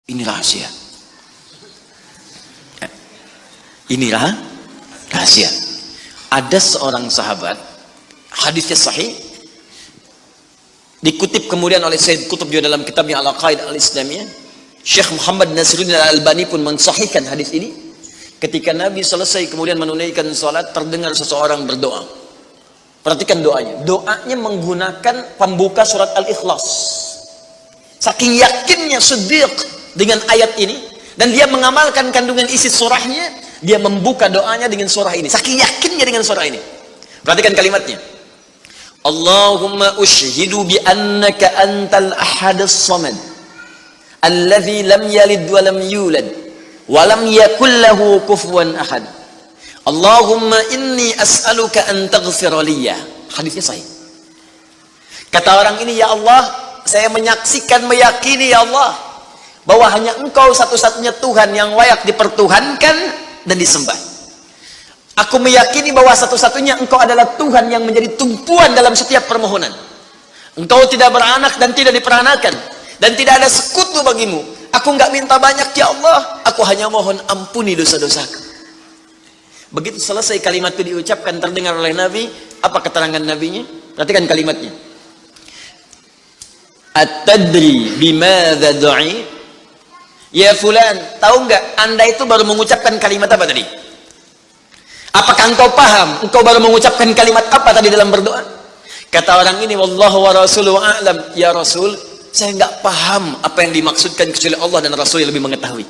Ini rahasia. Inilah rahasia. Ada seorang sahabat, hadisnya sahih, dikutip kemudian oleh Syed Qutb juga dalam kitabnya Al-Aqaid Al-Islamiyah. Syekh Muhammad Nasiruddin Al-Albani pun mensahihkan hadis ini. Ketika Nabi selesai kemudian menunaikan salat, terdengar seseorang berdoa. Perhatikan doanya. Doanya menggunakan pembuka surat Al-Ikhlas. Saking yakinnya Siddiq dengan ayat ini, dan dia mengamalkan kandungan isi surahnya, dia membuka doanya dengan surah ini. Saking yakinnya dengan surah ini. Perhatikan kalimatnya. Allahumma ushhidu bi annaka antal ahadus samad alladzi lam yalid wa lam yulad wa lam yakul lahu kufuwan ahad. Allahumma inni as'aluka an taghfira liya. Hadisnya sahih. Kata orang ini, ya Allah, saya menyaksikan, meyakini ya Allah, bahwa hanya Engkau satu-satunya Tuhan yang layak dipertuhankan dan disembah. Aku meyakini bahwa satu-satunya Engkau adalah Tuhan yang menjadi tumpuan dalam setiap permohonan. Engkau tidak beranak dan tidak diperanakan, dan tidak ada sekutu bagimu. Aku nggak minta banyak ya Allah, aku hanya mohon ampuni dosa-dosaku. Begitu selesai kalimat itu diucapkan, terdengar oleh Nabi. Apa keterangan Nabinya? Perhatikan kalimatnya. At-tadri bimadza du'i? Ya fulan, tahu nggak Anda itu baru mengucapkan kalimat apa tadi? Apakah engkau paham? Engkau baru mengucapkan kalimat apa tadi dalam berdoa? Kata orang ini, wallahu wa rasuluhu a'lam. Ya Rasul, saya nggak paham apa yang dimaksudkan kecuali Allah dan Rasul yang lebih mengetahui.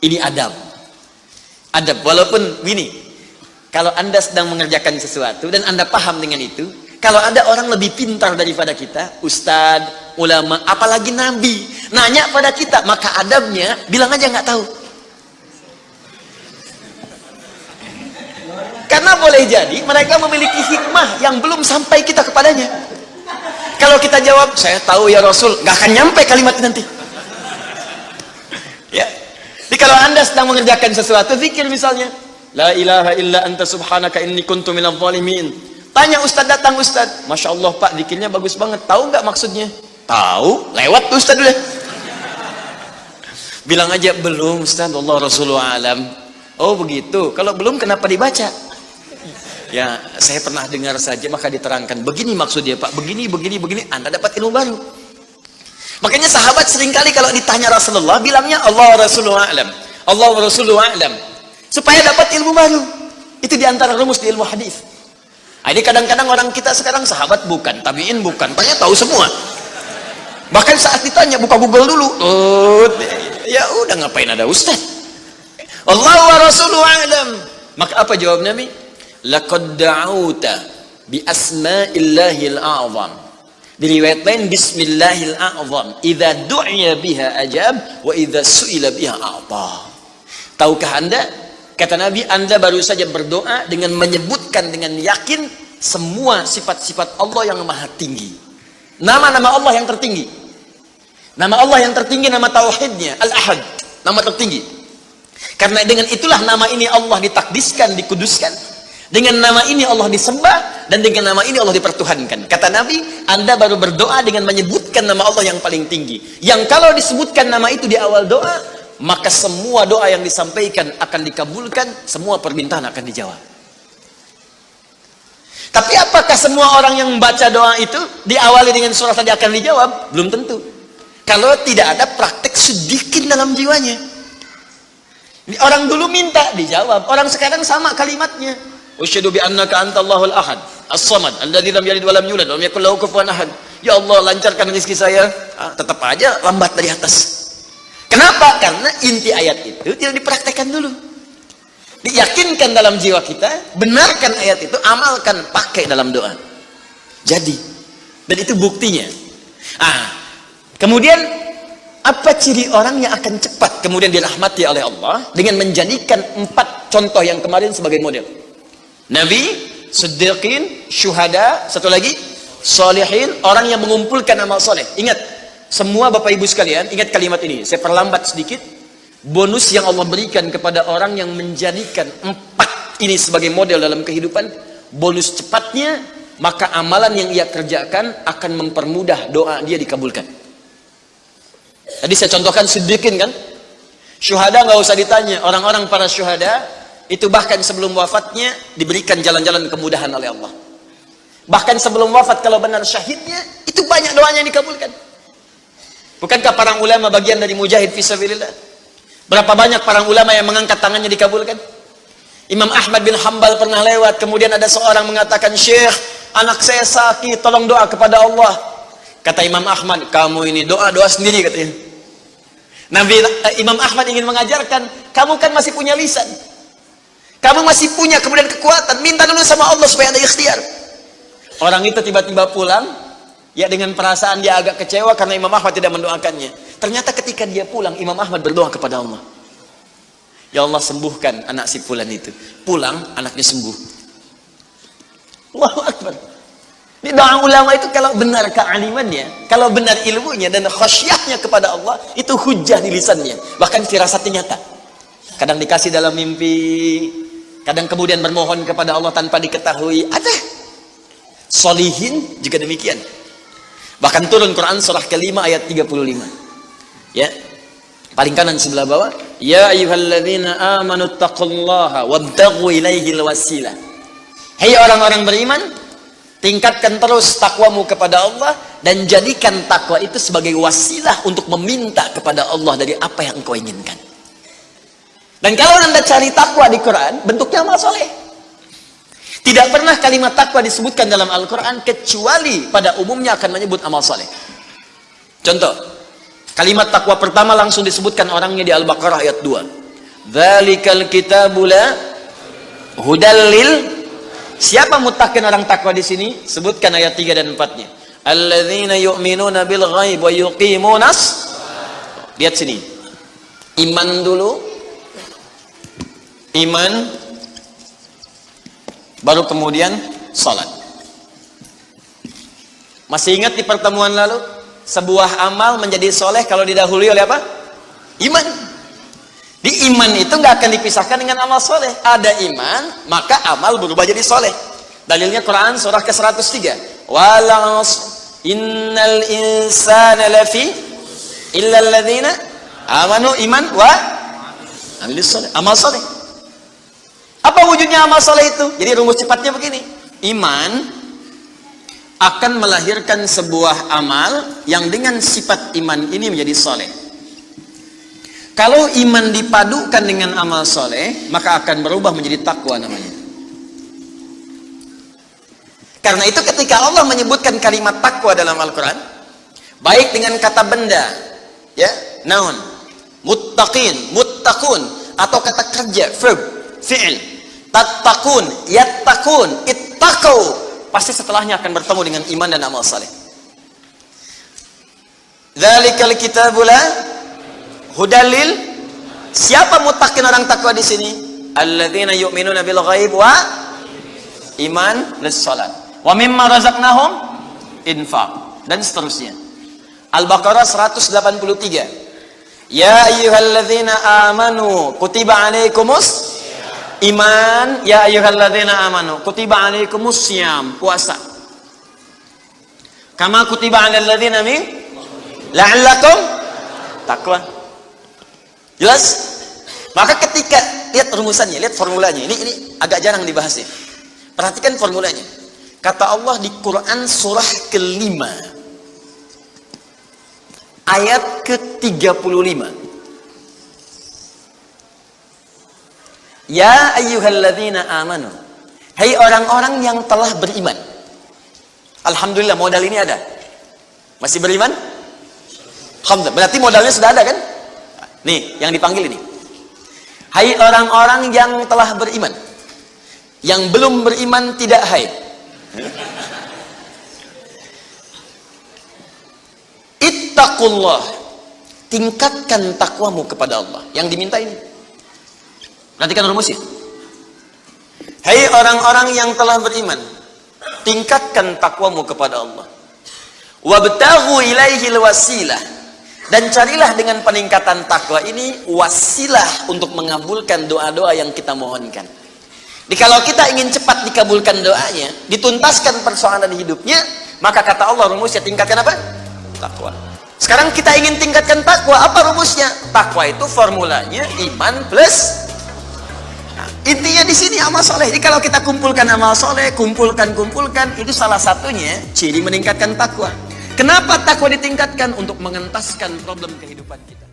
Ini adab. Adab, walaupun gini, kalau Anda sedang mengerjakan sesuatu dan Anda paham dengan itu, kalau ada orang lebih pintar daripada kita, ustadz, ulama, apalagi nabi, nanya pada kita, maka adabnya bilang aja nggak tahu. Karena boleh jadi mereka memiliki hikmah yang belum sampai kita kepadanya. Kalau kita jawab, saya tahu ya Rasul, nggak akan nyampe kalimat nanti. Ya. Jadi kalau Anda sedang mengerjakan sesuatu, zikir misalnya, la ilaha illa anta subhanaka inni kuntu minadh dhalimin. Tanya ustaz, datang ustaz, masya Allah pak, zikirnya bagus banget, tahu nggak maksudnya? Tahu, lewat tuh ustaz dulu. Bilang aja, belum ustaz, Allah Rasulullah alam. Oh begitu, kalau belum kenapa dibaca? Ya, saya pernah dengar saja, maka diterangkan. Begini maksudnya pak, begini, Anda dapat ilmu baru. Makanya sahabat seringkali kalau ditanya Rasulullah, bilangnya Allah Rasulullah alam, Allah Rasulullah alam, supaya dapat ilmu baru. Itu diantara rumus di ilmu hadis. Ini kadang-kadang orang kita sekarang sahabat bukan, tabiin bukan, tanya tahu semua. Bahkan saat ditanya, buka Google dulu. Ya udah, ngapain ada ustaz? Allah wa Rasulullah alam. Maka apa jawab Nabi? Laqad da'auta bi asma'illahil a'zam. Diriwayat lain, bismillahil a'zam. Idza du'iya biha ajab wa idza su'ila biha a'ta. Tahukah Anda? Kata Nabi, Anda baru saja berdoa dengan menyebutkan dengan yakin semua sifat-sifat Allah yang maha tinggi. Nama-nama Allah yang tertinggi. Nama Allah yang tertinggi, nama tauhidnya, Al-Ahad, nama tertinggi. Karena dengan itulah nama ini Allah ditakdiskan, dikuduskan. Dengan nama ini Allah disembah, dan dengan nama ini Allah dipertuhankan. Kata Nabi, Anda baru berdoa dengan menyebutkan nama Allah yang paling tinggi. Yang kalau disebutkan nama itu di awal doa, maka semua doa yang disampaikan akan dikabulkan, semua permintaan akan dijawab. Tapi apakah semua orang yang membaca doa itu diawali dengan surah tadi akan dijawab? Belum tentu. Kalau tidak ada praktek sedikit dalam jiwanya. Orang dulu minta dijawab, orang sekarang sama kalimatnya. Usyhadu bi annaka antallahul ahad, as-samad, alladzi lam yalid wa lam yulad wa lam yakul lahu kufuwan ahad. Ya Allah, lancarkan rezeki saya. Tetap aja lambat dari atas. Kenapa? Karena inti ayat itu tidak dipraktekkan dulu. Diyakinkan dalam jiwa kita, benarkan ayat itu, amalkan, pakai dalam doa. Jadi, dan itu buktinya. Kemudian apa ciri orang yang akan cepat kemudian dirahmati oleh Allah dengan menjadikan 4 contoh yang kemarin sebagai model? Nabi, Siddiqin, Syuhada, satu lagi Salihin, orang yang mengumpulkan amal soleh. Ingat, semua Bapak Ibu sekalian, ingat kalimat ini. Saya perlambat sedikit. Bonus yang Allah berikan kepada orang yang menjadikan 4 ini sebagai model dalam kehidupan, bonus cepatnya, maka amalan yang ia kerjakan akan mempermudah doa dia dikabulkan. Tadi saya contohkan siddiqin kan. Syuhada nggak usah ditanya. Orang-orang para syuhada itu bahkan sebelum wafatnya diberikan jalan-jalan kemudahan oleh Allah. Bahkan sebelum wafat kalau benar syahidnya, itu banyak doanya yang dikabulkan. Bukankah para ulama bagian dari mujahid fisabilillah? Berapa banyak para ulama yang mengangkat tangannya dikabulkan? Imam Ahmad bin Hanbal pernah lewat, kemudian ada seorang mengatakan, "Syekh, anak saya sakit, tolong doa kepada Allah." Kata Imam Ahmad, "Kamu ini doa-doa sendiri," katanya. Imam Ahmad ingin mengajarkan, kamu kan masih punya lisan, kamu masih punya kemudian kekuatan, minta dulu sama Allah supaya ada ikhtiar. Orang itu tiba-tiba pulang, ya dengan perasaan dia agak kecewa karena Imam Ahmad tidak mendoakannya. Ternyata ketika dia pulang, Imam Ahmad berdoa kepada Allah, "Ya Allah, sembuhkan anak si fulan itu." Pulang, anaknya sembuh. Allahu Akbar. Di doa ulama itu kalau benar kealimannya, kalau benar ilmunya dan khasyahnya kepada Allah, itu hujah di lisannya, bahkan firasatnya nyata. Kadang dikasih dalam mimpi, kadang kemudian bermohon kepada Allah tanpa diketahui. Ada solihin juga demikian. Bahkan turun Quran surah ke-5 ayat 35. Ya. Paling kanan sebelah bawah, "Ya ayyuhalladzina amanu taqullaha wabtaghu ilaihil wasilah." Hai orang-orang beriman, tingkatkan terus takwamu kepada Allah dan jadikan takwa itu sebagai wasilah untuk meminta kepada Allah dari apa yang engkau inginkan. Dan kalau Anda cari takwa di Quran, bentuknya amal soleh. Tidak pernah kalimat takwa disebutkan dalam Al-Quran kecuali pada umumnya akan menyebut amal soleh. Contoh, kalimat takwa pertama langsung disebutkan orangnya di Al-Baqarah ayat 2. "Dzalikal kitabu la hudal lil." Siapa muttaqin orang takwa di sini? Sebutkan ayat 3 dan 4-nya. "Alladzina yu'minuna bil ghaib wa yuqimunas." Lihat sini. Iman dulu. Iman baru kemudian salat. Masih ingat di pertemuan lalu, sebuah amal menjadi soleh kalau didahului oleh apa? Iman. Di iman itu nggak akan dipisahkan dengan amal soleh. Ada iman, maka amal berubah jadi soleh. Dalilnya Quran surah ke-103. "Walas innal insana lafi illa alladzina amanu." Iman wa amal soleh. Apa wujudnya amal soleh itu? Jadi rumus cepatnya begini. Iman akan melahirkan sebuah amal yang dengan sifat iman ini menjadi soleh. Kalau iman dipadukan dengan amal soleh, maka akan berubah menjadi takwa namanya. Karena itu ketika Allah menyebutkan kalimat takwa dalam Al-Quran, baik dengan kata benda, ya, noun, muttaqin, muttaqun, atau kata kerja, verb, fi'il, tattaqun, yattaqun, ittaqau, pasti setelahnya akan bertemu dengan iman dan amal saleh. Dzalikal kitabu la hudalil. Siapa muttaqin orang takwa di sini? Alladzina yu'minuna bil ghaib wa iman lis salat. Wa mimma razaqnahum infaq, dan seterusnya. Al-Baqarah 183. "Ya ayyuhalladzina amanu kutiba alaikumus iman." Ya ayyuhalladzina amanu kutiba alaikumus syiyam, puasa. Kama kutiba alal ladzina min la'allakum taqwa. Jelas? Maka ketika lihat rumusannya, lihat formulanya. Ini agak jarang dibahas ya. Perhatikan formulanya. Kata Allah di Quran surah ke-5 ayat ke-35. "Ya ayyuhalladzina amanu." Hai orang-orang yang telah beriman. Alhamdulillah modal ini ada. Masih beriman? Alhamdulillah. Berarti modalnya sudah ada kan? Nih, yang dipanggil ini. Hai orang-orang yang telah beriman. Yang belum beriman tidak hai. Ittaqullah. Tingkatkan takwamu kepada Allah. Yang diminta ini. Perhatikan rumusnya. Hai orang-orang yang telah beriman, tingkatkan takwamu kepada Allah. Wabtaghu ilaihil wasilah. Dan carilah dengan peningkatan takwa ini wasilah untuk mengabulkan doa-doa yang kita mohonkan. Jadi kalau kita ingin cepat dikabulkan doanya, dituntaskan persoalan hidupnya, maka kata Allah rumusnya tingkatkan apa? Takwa. Sekarang kita ingin tingkatkan takwa, apa rumusnya? Takwa itu formulanya iman plus. Nah, intinya di sini amal soleh. Jadi kalau kita kumpulkan amal soleh, kumpulkan, itu salah satunya ciri meningkatkan takwa. Kenapa takwa ditingkatkan? Untuk mengentaskan problem kehidupan kita.